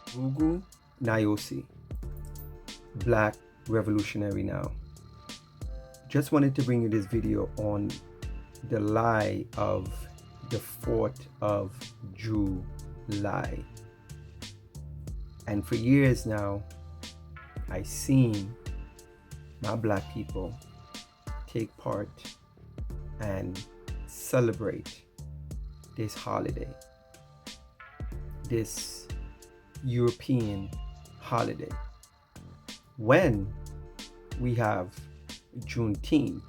Gugu Nayosi, Black Revolutionary Now. Just wanted to bring you this video on the lie of the 4th of July. And for years now, I seen my black people take part and celebrate this holiday, this European holiday, when we have Juneteenth,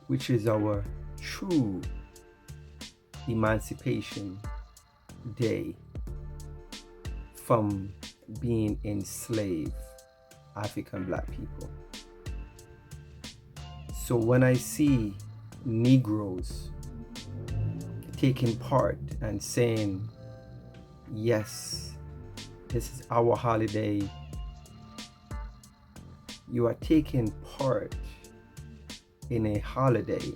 which is our true emancipation day from being enslaved African black people. So when I see Negroes taking part and saying, yes, this is our holiday, you are taking part in a holiday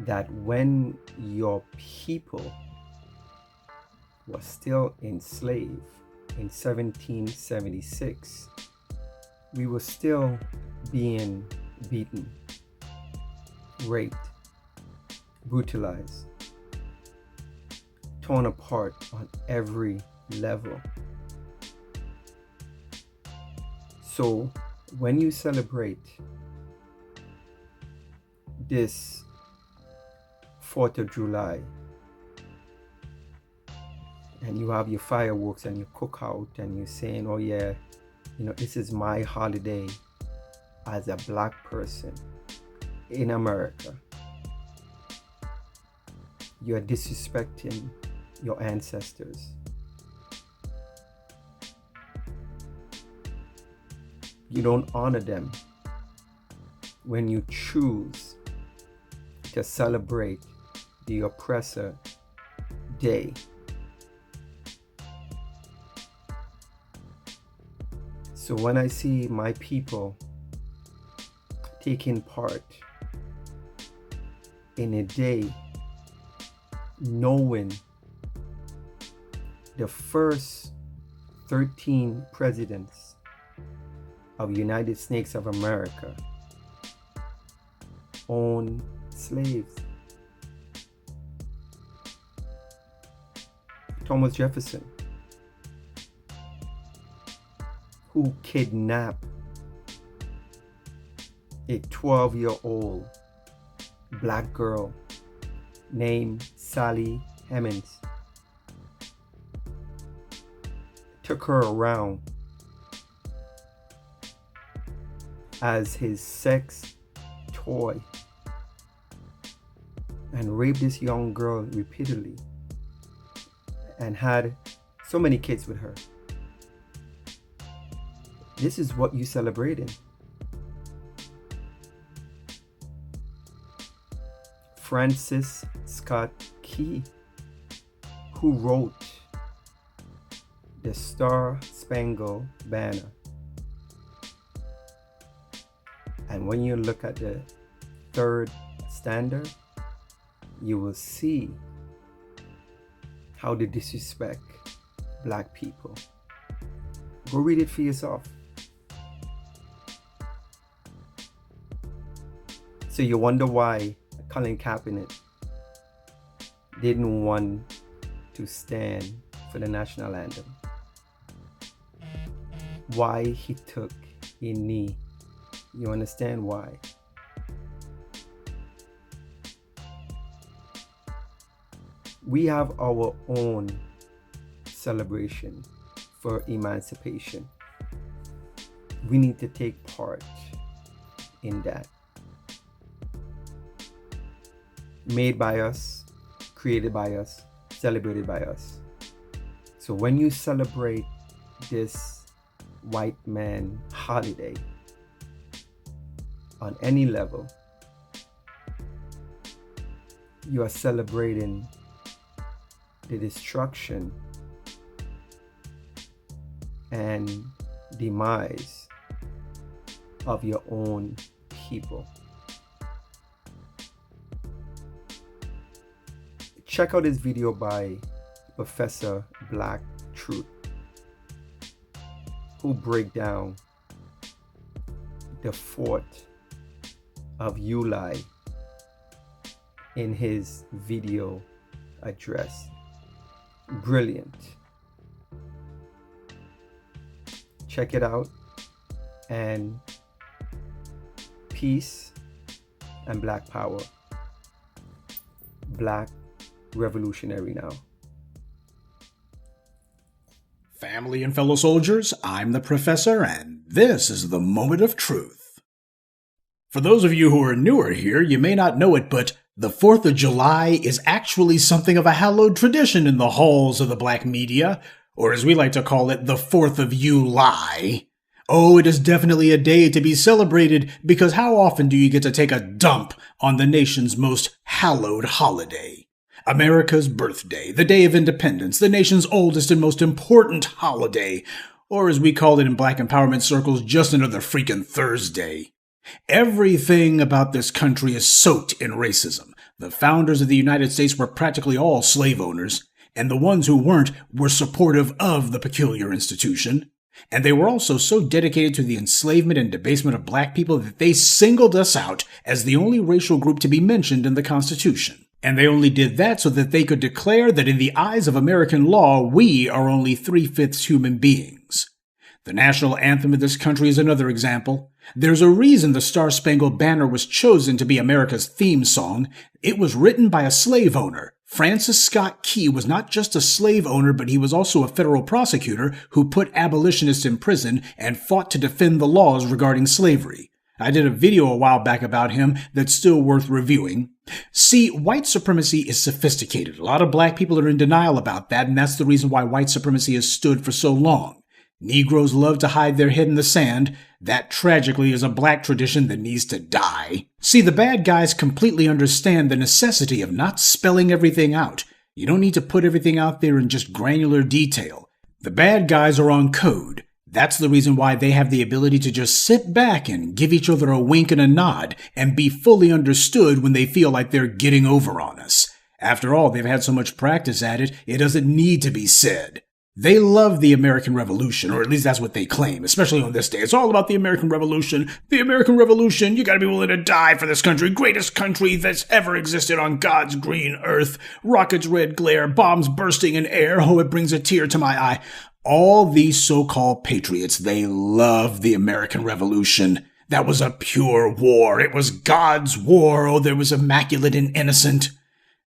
that when your people were still enslaved in 1776, we were still being beaten, raped, brutalized, torn apart on every level. So when you celebrate this 4th of July and you have your fireworks and you cook out and you're saying, oh yeah, this is my holiday as a black person in America, you're disrespecting your ancestors. You don't honor them when you choose to celebrate the oppressor day. So when I see my people taking part in a day knowing the first 13 presidents of United States of America owned slaves. Thomas Jefferson, who kidnapped a 12-year-old black girl named Sally Hemings, took her around as his sex toy and raped this young girl repeatedly and had so many kids with her. This is what you celebrating. Francis Scott Key, who wrote the Star-Spangled Banner. And when you look at the 3rd standard, you will see how they disrespect black people. Go read it for yourself. So you wonder why Colin Kaepernick didn't want to stand for the national anthem. Why he took a knee. You understand why? We have our own celebration for emancipation. We need to take part in that. Made by us, created by us, celebrated by us. So when you celebrate this white man holiday on any level, you are celebrating the destruction and demise of your own people. Check out this video by Professor Black truth, who break down the fort of HITE-LIE in his video address. Brilliant. Check it out. And peace and black power. Black revolutionary now. Family and fellow soldiers, I'm the Professor, and this is the Moment of Truth. For those of you who are newer here, you may not know it, but the 4th of July is actually something of a hallowed tradition in the halls of the black media, or as we like to call it, the 4th of HITE-LIE. Oh, it is definitely a day to be celebrated, because how often do you get to take a dump on the nation's most hallowed holiday? America's birthday, the Day of Independence, the nation's oldest and most important holiday, or as we call it in black empowerment circles, just another freaking Thursday. Everything about this country is soaked in racism. The founders of the United States were practically all slave owners, and the ones who weren't were supportive of the peculiar institution. And they were also so dedicated to the enslavement and debasement of black people that they singled us out as the only racial group to be mentioned in the Constitution. And they only did that so that they could declare that in the eyes of American law, we are only 3/5 human beings. The national anthem of this country is another example. There's a reason the Star-Spangled Banner was chosen to be America's theme song. It was written by a slave owner. Francis Scott Key was not just a slave owner, but he was also a federal prosecutor who put abolitionists in prison and fought to defend the laws regarding slavery. I did a video a while back about him that's still worth reviewing. See, white supremacy is sophisticated. A lot of black people are in denial about that, and that's the reason why white supremacy has stood for so long. Negroes love to hide their head in the sand. That tragically is a black tradition that needs to die. See, the bad guys completely understand the necessity of not spelling everything out. You don't need to put everything out there in just granular detail. The bad guys are on code. That's the reason why they have the ability to just sit back and give each other a wink and a nod and be fully understood when they feel like they're getting over on us. After all, they've had so much practice at it, it doesn't need to be said. They love the American Revolution, or at least that's what they claim, especially on this day. It's all about the American Revolution. The American Revolution, you gotta be willing to die for this country. Greatest country that's ever existed on God's green earth. Rockets' red glare, bombs bursting in air. Oh, it brings a tear to my eye. All these so-called patriots, they love the American Revolution. That was a pure war. It was God's war. Oh, there was immaculate and innocent.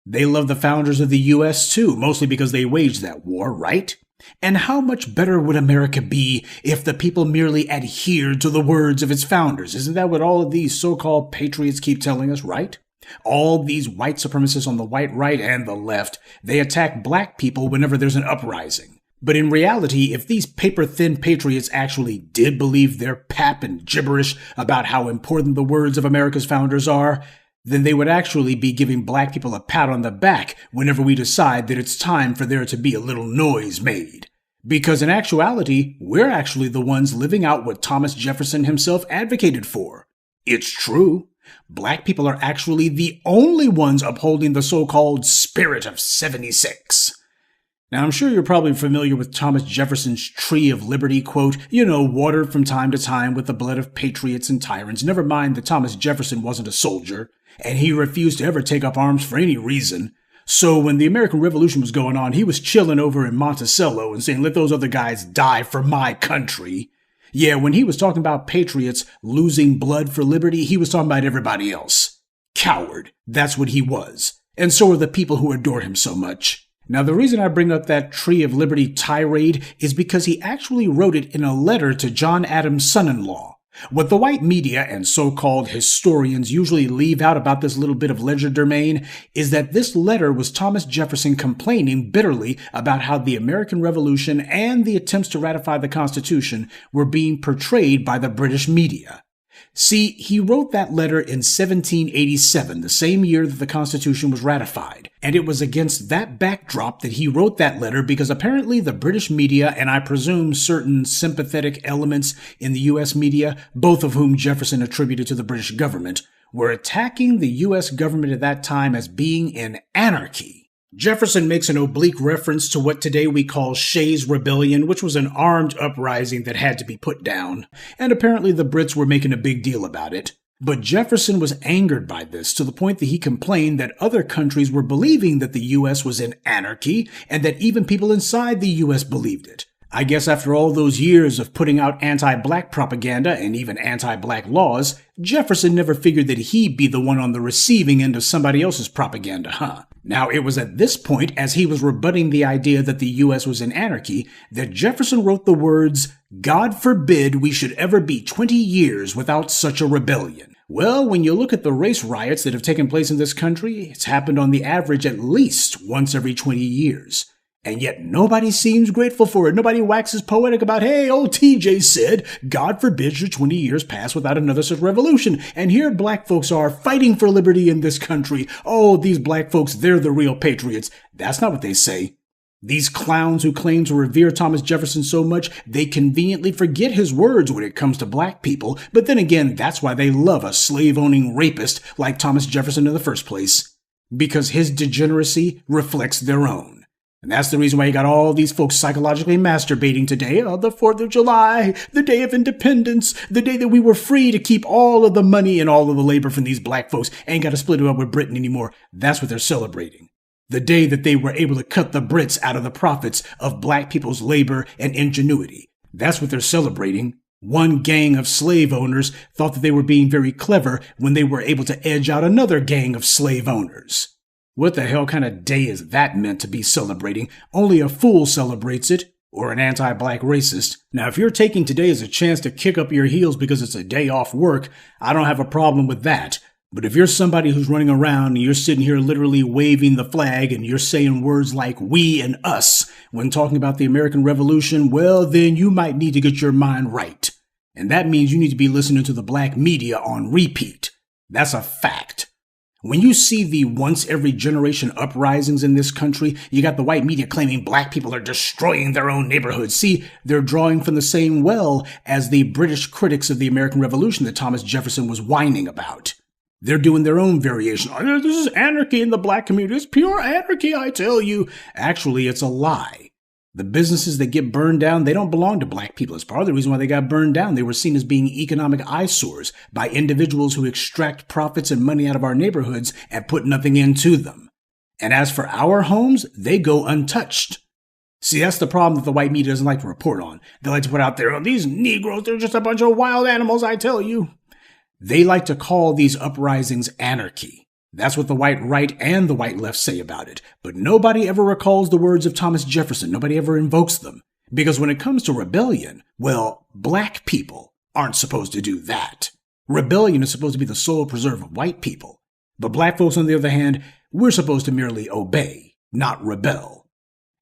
They love the founders of the U.S. too, mostly because they waged that war, right? And how much better would America be if the people merely adhered to the words of its founders? Isn't that what all of these so-called patriots keep telling us, right? All these white supremacists on the white right and the left, they attack black people whenever there's an uprising. But in reality, if these paper-thin patriots actually did believe their pap and gibberish about how important the words of America's founders are, then they would actually be giving black people a pat on the back whenever we decide that it's time for there to be a little noise made. Because in actuality, we're actually the ones living out what Thomas Jefferson himself advocated for. It's true. Black people are actually the only ones upholding the so-called spirit of '76. Now, I'm sure you're probably familiar with Thomas Jefferson's Tree of Liberty quote, watered from time to time with the blood of patriots and tyrants. Never mind that Thomas Jefferson wasn't a soldier, and he refused to ever take up arms for any reason. So when the American Revolution was going on, he was chilling over in Monticello and saying, let those other guys die for my country. Yeah, when he was talking about patriots losing blood for liberty, he was talking about everybody else. Coward. That's what he was. And so are the people who adore him so much. Now, the reason I bring up that Tree of Liberty tirade is because he actually wrote it in a letter to John Adams' son-in-law. What the white media and so-called historians usually leave out about this little bit of legerdemain is that this letter was Thomas Jefferson complaining bitterly about how the American Revolution and the attempts to ratify the Constitution were being portrayed by the British media. See, he wrote that letter in 1787, the same year that the Constitution was ratified. And it was against that backdrop that he wrote that letter because apparently the British media, and I presume certain sympathetic elements in the U.S. media, both of whom Jefferson attributed to the British government, were attacking the U.S. government at that time as being in anarchy. Jefferson makes an oblique reference to what today we call Shays' Rebellion, which was an armed uprising that had to be put down, and apparently the Brits were making a big deal about it. But Jefferson was angered by this to the point that he complained that other countries were believing that the U.S. was in anarchy, and that even people inside the U.S. believed it. I guess after all those years of putting out anti-black propaganda and even anti-black laws, Jefferson never figured that he'd be the one on the receiving end of somebody else's propaganda, huh? Now, it was at this point, as he was rebutting the idea that the U.S. was in anarchy, that Jefferson wrote the words, "God forbid we should ever be 20 years without such a rebellion." Well, when you look at the race riots that have taken place in this country, it's happened on the average at least once every 20 years. And yet nobody seems grateful for it. Nobody waxes poetic about, hey, old TJ said, God forbid should 20 years pass without another such revolution. And here black folks are fighting for liberty in this country. Oh, these black folks, they're the real patriots. That's not what they say. These clowns who claim to revere Thomas Jefferson so much, they conveniently forget his words when it comes to black people. But then again, that's why they love a slave-owning rapist like Thomas Jefferson in the first place. Because his degeneracy reflects their own. And that's the reason why you got all these folks psychologically masturbating today. Oh, the 4th of July, the day of independence, the day that we were free to keep all of the money and all of the labor from these black folks. Ain't got to split it up with Britain anymore. That's what they're celebrating. The day that they were able to cut the Brits out of the profits of black people's labor and ingenuity. That's what they're celebrating. One gang of slave owners thought that they were being very clever when they were able to edge out another gang of slave owners. What the hell kind of day is that meant to be celebrating? Only a fool celebrates it, or an anti-black racist. Now, if you're taking today as a chance to kick up your heels because it's a day off work, I don't have a problem with that. But if you're somebody who's running around and you're sitting here literally waving the flag and you're saying words like we and us when talking about the American Revolution, well, then you might need to get your mind right. And that means you need to be listening to the black media on repeat. That's a fact. When you see the once every generation uprisings in this country, you got the white media claiming black people are destroying their own neighborhoods. See, they're drawing from the same well as the British critics of the American Revolution that Thomas Jefferson was whining about. They're doing their own variation. Oh, this is anarchy in the black community. It's pure anarchy, I tell you. Actually, it's a lie. The businesses that get burned down, they don't belong to black people. It's part of the reason why they got burned down. They were seen as being economic eyesores by individuals who extract profits and money out of our neighborhoods and put nothing into them. And as for our homes, they go untouched. See, that's the problem that the white media doesn't like to report on. They like to put out there, oh, these Negroes, they're just a bunch of wild animals, I tell you. They like to call these uprisings anarchy. That's what the white right and the white left say about it. But nobody ever recalls the words of Thomas Jefferson. Nobody ever invokes them. Because when it comes to rebellion, well, black people aren't supposed to do that. Rebellion is supposed to be the sole preserve of white people. But black folks, on the other hand, we're supposed to merely obey, not rebel.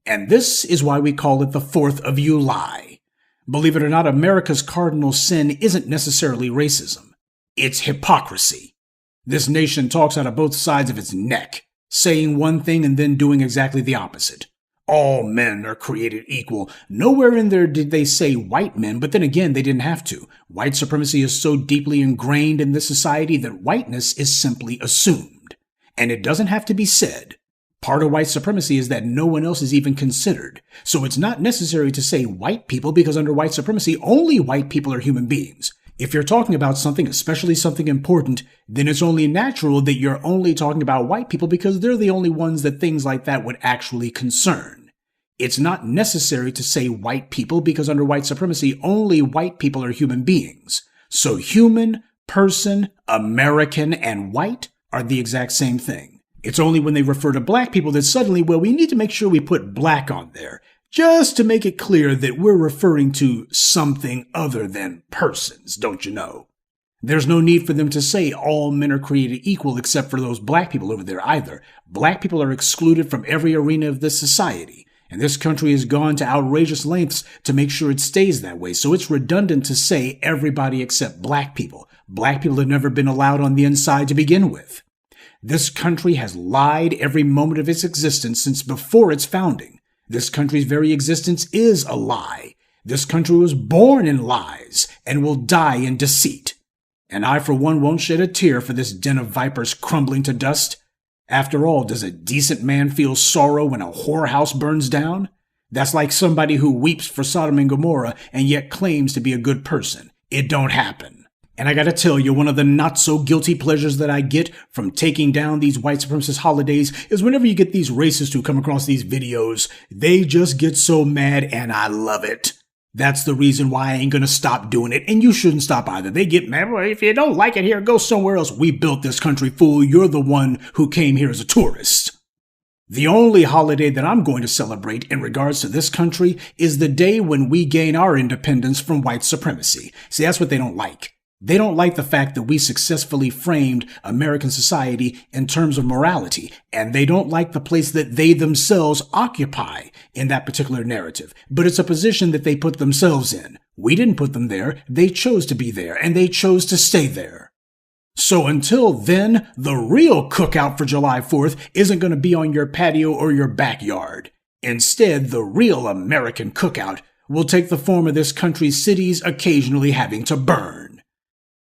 And this is why we call it the 4th of July. Believe it or not, America's cardinal sin isn't necessarily racism. It's hypocrisy. This nation talks out of both sides of its neck, saying one thing and then doing exactly the opposite. All men are created equal. Nowhere in there did they say white men, but then again, they didn't have to. White supremacy is so deeply ingrained in this society that whiteness is simply assumed. And it doesn't have to be said. Part of white supremacy is that no one else is even considered. So it's not necessary to say white people because under white supremacy, only white people are human beings. If you're talking about something, especially something important, then it's only natural that you're only talking about white people because they're the only ones that things like that would actually concern. It's not necessary to say white people because under white supremacy, only white people are human beings. So human, person, American, and white are the exact same thing. It's only when they refer to black people that suddenly, well, we need to make sure we put black on there. Just to make it clear that we're referring to something other than persons, don't you know? There's no need for them to say all men are created equal except for those black people over there either. Black people are excluded from every arena of this society, and this country has gone to outrageous lengths to make sure it stays that way, so it's redundant to say everybody except black people. Black people have never been allowed on the inside to begin with. This country has lied every moment of its existence since before its founding. This country's very existence is a lie. This country was born in lies and will die in deceit. And I, for one, won't shed a tear for this den of vipers crumbling to dust. After all, does a decent man feel sorrow when a whorehouse burns down? That's like somebody who weeps for Sodom and Gomorrah and yet claims to be a good person. It don't happen. And I gotta tell you, one of the not-so-guilty pleasures that I get from taking down these white supremacist holidays is whenever you get these racists who come across these videos, they just get so mad, and I love it. That's the reason why I ain't gonna stop doing it, and you shouldn't stop either. They get mad. Well, if you don't like it here, go somewhere else. We built this country, fool. You're the one who came here as a tourist. The only holiday that I'm going to celebrate in regards to this country is the day when we gain our independence from white supremacy. See, that's what they don't like. They don't like the fact that we successfully framed American society in terms of morality, and they don't like the place that they themselves occupy in that particular narrative. But it's a position that they put themselves in. We didn't put them there. They chose to be there, and they chose to stay there. So until then, the real cookout for July 4th isn't going to be on your patio or your backyard. Instead, the real American cookout will take the form of this country's cities occasionally having to burn.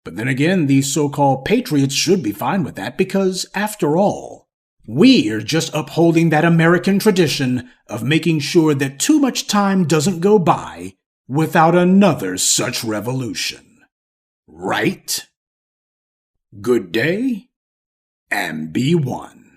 But then again, these so-called patriots should be fine with that because, after all, we are just upholding that American tradition of making sure that too much time doesn't go by without another such revolution. Right? Good day, and be one.